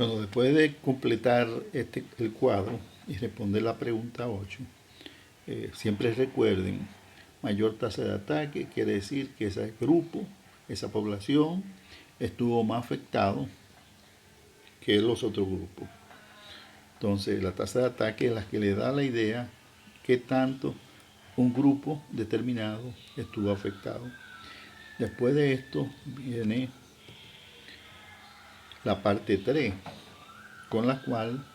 Bueno, después de completar el cuadro y responder la pregunta 8, siempre recuerden, mayor tasa de ataque quiere decir que ese grupo, esa población, estuvo más afectado que los otros grupos. Entonces, la tasa de ataque es la que le da la idea que tanto un grupo determinado estuvo afectado. Después de esto viene la parte 3, con la cual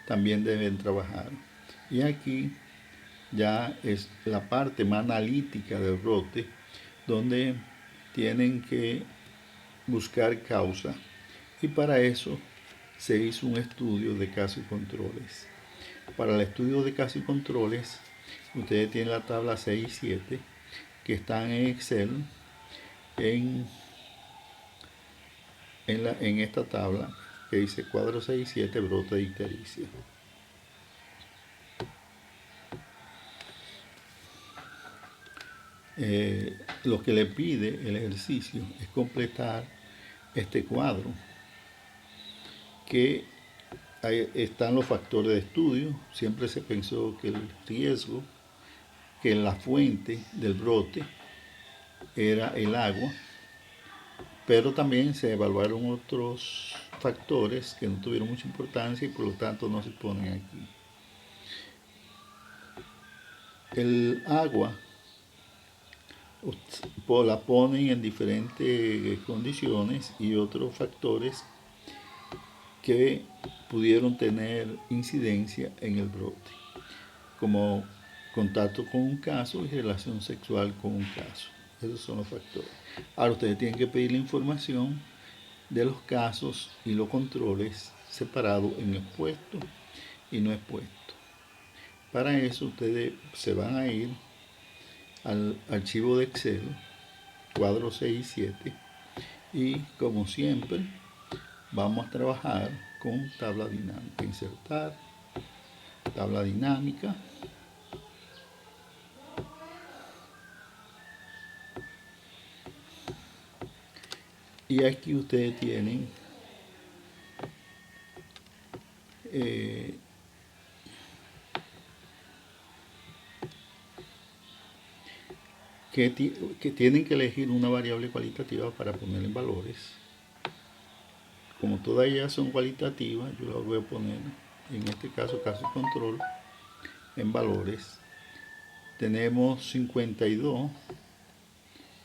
también deben trabajar. Y aquí ya es la parte más analítica del brote, donde tienen que buscar causa. Y para eso se hizo un estudio de casos y controles. Para el estudio de casos y controles, ustedes tienen la tabla 6 y 7, que están en Excel, en esta tabla que dice cuadro 6 y 7, brote de ictericia. Lo que le pide el ejercicio es completar este cuadro, que ahí están los factores de estudio. Siempre se pensó que el riesgo, que la fuente del brote era el agua, pero también se evaluaron otros factores que no tuvieron mucha importancia y por lo tanto no se ponen aquí. El agua la ponen en diferentes condiciones y otros factores que pudieron tener incidencia en el brote, como contacto con un caso y relación sexual con un caso. Esos son los factores. Ahora ustedes tienen que pedir la información de los casos y los controles separados en expuesto y no expuesto. Para eso ustedes se van a ir al archivo de Excel, cuadro 6 y 7, y como siempre vamos a trabajar con tabla dinámica. Insertar, tabla dinámica. Y aquí ustedes tienen que tienen que elegir una variable cualitativa para poner en valores. Como todas ellas son cualitativas, yo las voy a poner, en este caso, caso y control, en valores. Tenemos 52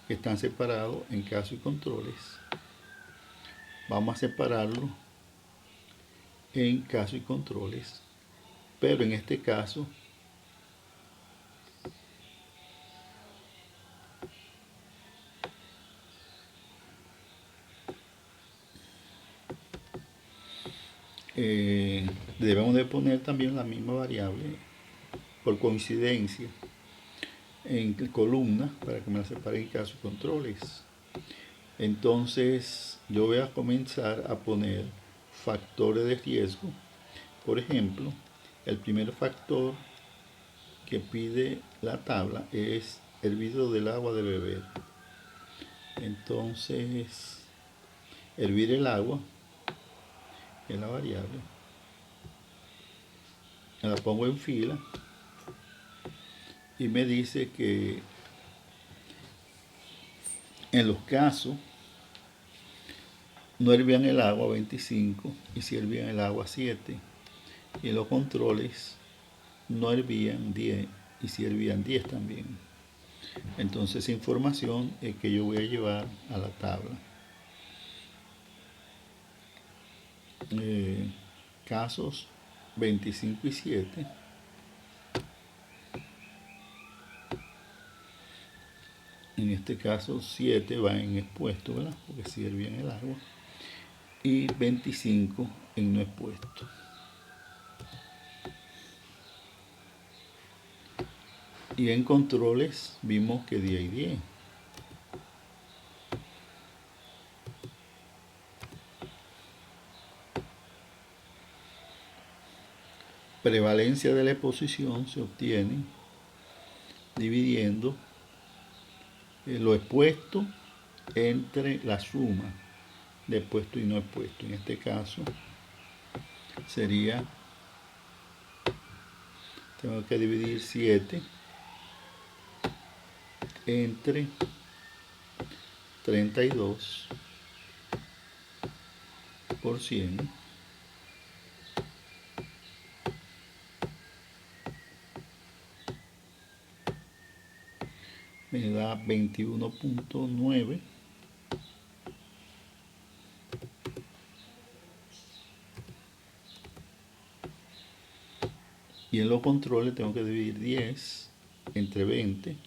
que están separados en casos y controles. Vamos a separarlo en casos y controles, pero en este caso debemos de poner también la misma variable por coincidencia en columna para que me la separe en casos y controles. Entonces yo voy a comenzar a poner factores de riesgo. Por ejemplo, el primer factor que pide la tabla es el vidrio del agua de beber. Entonces, hervir el agua es la variable. La pongo en fila y me dice que en los casos no hervían el agua 25 y si hervían el agua 7. Y en los controles no hervían 10 y si hervían 10 también. Entonces esa información es que yo voy a llevar a la tabla. Casos 25 y 7. En este caso 7 va en expuesto, ¿verdad? Porque si hervían el agua. Y 25 en no expuesto. Y en controles vimos que 10 y 10. Prevalencia de la exposición se obtiene dividiendo lo expuesto entre la suma de expuesto y no expuesto. En este caso sería, tengo que dividir 7 entre 32 por 100. Me da 21.9. Y en los controles tengo que dividir 10 entre 20.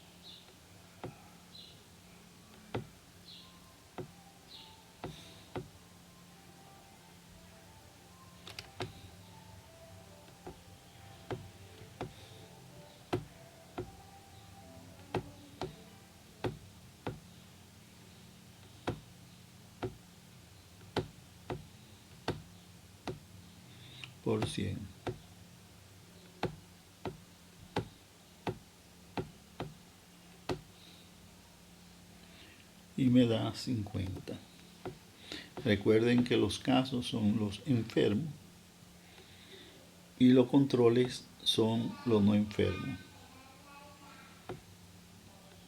Por 100. Y me da 50. Recuerden que los casos son los enfermos y los controles son los no enfermos.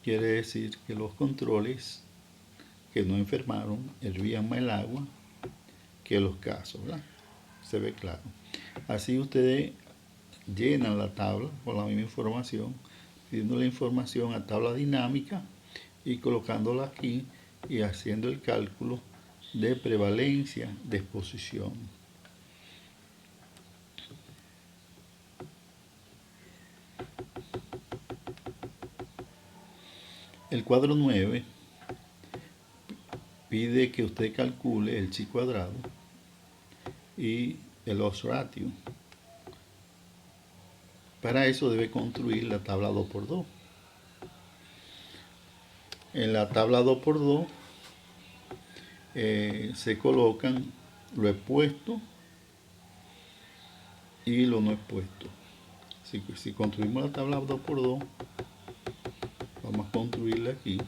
Quiere decir que los controles que no enfermaron hervían más el agua que los casos, ¿verdad? Se ve claro. Así ustedes llenan la tabla con la misma información, pidiendo la información a tabla dinámica y colocándola aquí y haciendo el cálculo de prevalencia de exposición. El cuadro 9 pide que usted calcule el chi cuadrado y el odds ratio. Para eso debe construir la tabla 2×2. En la tabla 2×2 se colocan lo expuesto y lo no expuesto. Si construimos la tabla 2×2, vamos a construirla aquí.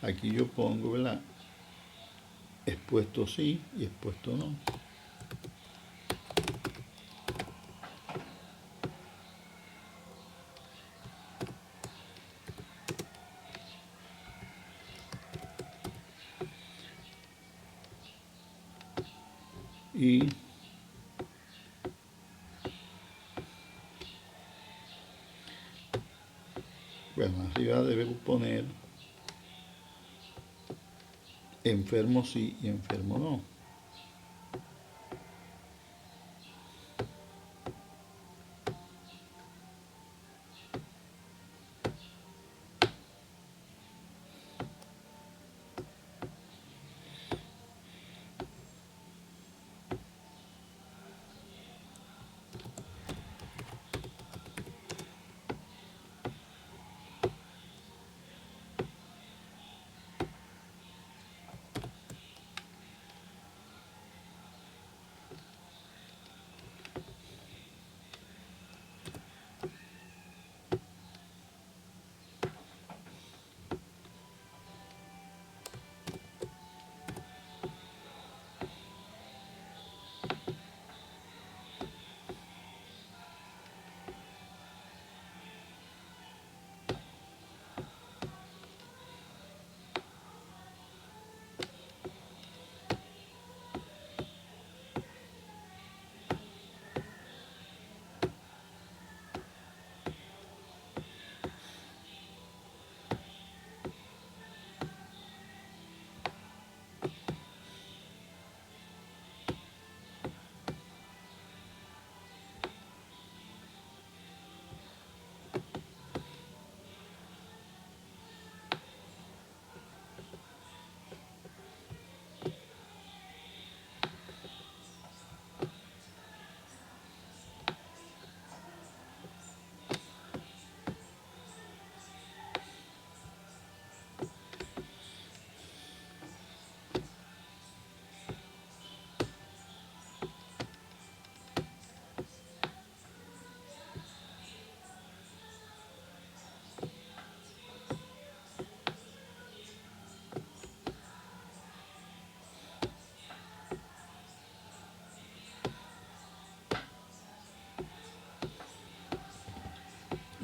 Aquí yo pongo, ¿verdad? Expuesto sí y expuesto no. Y bueno, arriba debemos poner enfermo sí y enfermo no.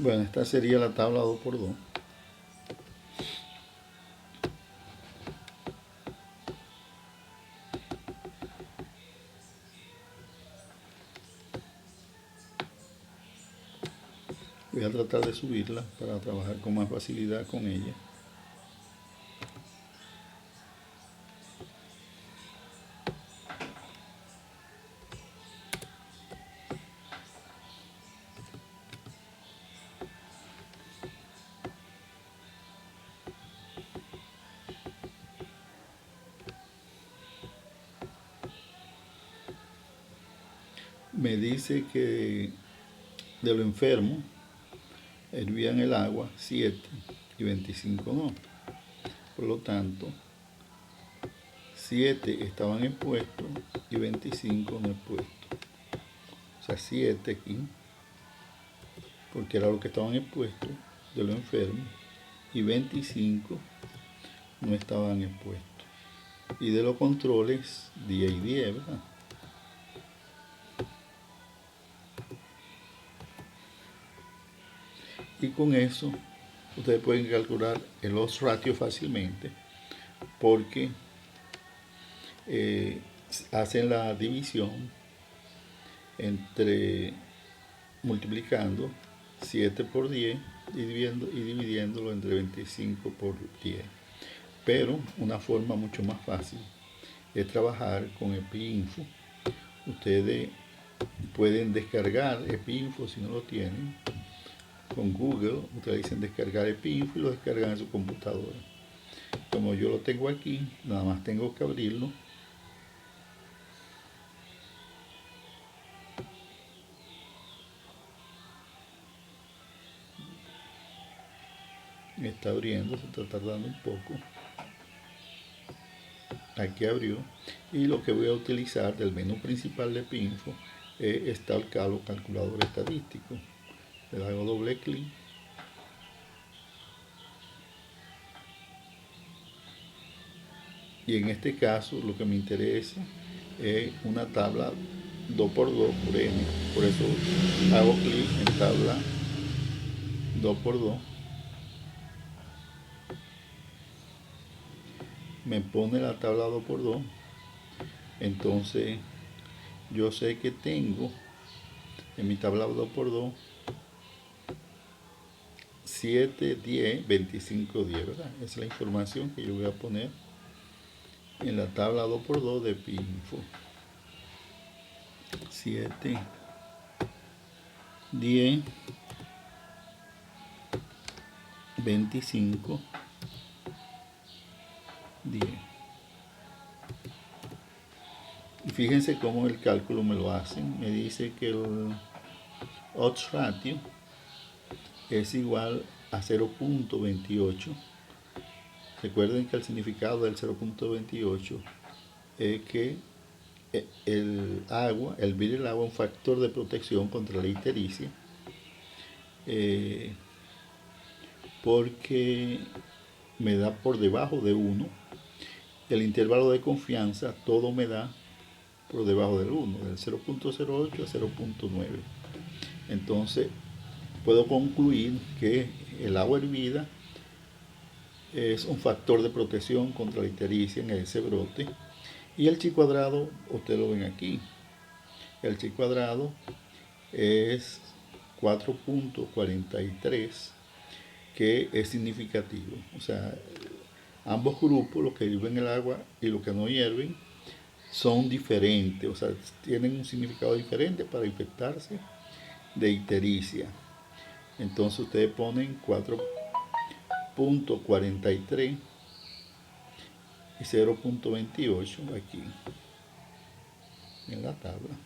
Bueno, esta sería la tabla 2x2. Voy a tratar de subirla para trabajar con más facilidad con ella. Me dice que de lo enfermo hervían el agua 7 y 25 no. Por lo tanto, 7 estaban expuestos y 25 no expuestos. O sea, 7 aquí, porque era lo que estaban expuestos de lo enfermo, y 25 no estaban expuestos. Y de los controles, 10 y 10, ¿verdad? Y con eso, ustedes pueden calcular el odds ratio fácilmente, porque hacen la división entre multiplicando 7 por 10 y dividiéndolo entre 25 por 10. Pero una forma mucho más fácil es trabajar con EpiInfo. Ustedes pueden descargar EpiInfo si no lo tienen. Con Google, ustedes dicen descargar EpiInfo y lo descargan en su computadora. Como yo lo tengo aquí, nada más tengo que abrirlo. Me está abriendo, se está tardando un poco. Aquí abrió. Y lo que voy a utilizar del menú principal de EpiInfo está el calculador estadístico. Le hago doble clic. Y en este caso lo que me interesa es una tabla 2x2 por n. Por eso hago clic en tabla 2x2. Me pone la tabla 2x2. Entonces yo sé que tengo en mi tabla 2x2 7, 10, 25, 10, ¿verdad? Esa es la información que yo voy a poner en la tabla 2x2 de EpiInfo. 7, 10, 25, 10. Y fíjense cómo el cálculo me lo hacen. Me dice que el odds ratio es igual a 0.28. Recuerden que el significado del 0.28 es que el agua, hervir el agua es un factor de protección contra la ictericia, porque me da por debajo de 1. El intervalo de confianza todo me da por debajo del 1, del 0.08 a 0.9. Entonces puedo concluir que el agua hervida es un factor de protección contra la ictericia en ese brote. Y el chi cuadrado, ustedes lo ven aquí. El chi cuadrado es 4.43, que es significativo. O sea, ambos grupos, los que hierven el agua y los que no hierven, son diferentes. O sea, tienen un significado diferente para infectarse de ictericia. Entonces ustedes ponen 4.43 y 0.28 aquí en la tabla.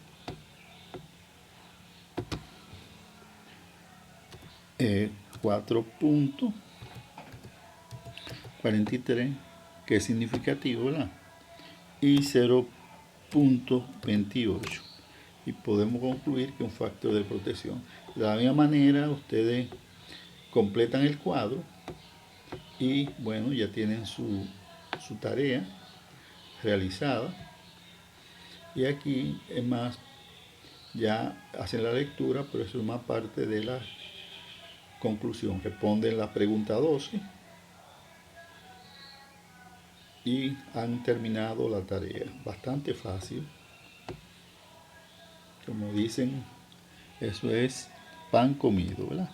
4.43, que es significativo, ¿verdad? Y 0.28. Y podemos concluir que es un factor de protección. De la misma manera, ustedes completan el cuadro y bueno, ya tienen su tarea realizada. Y aquí es más, ya hacen la lectura, pero eso es más parte de la conclusión, responden la pregunta 12 y han terminado la tarea. Bastante fácil. Como dicen, eso es pan comido, ¿verdad?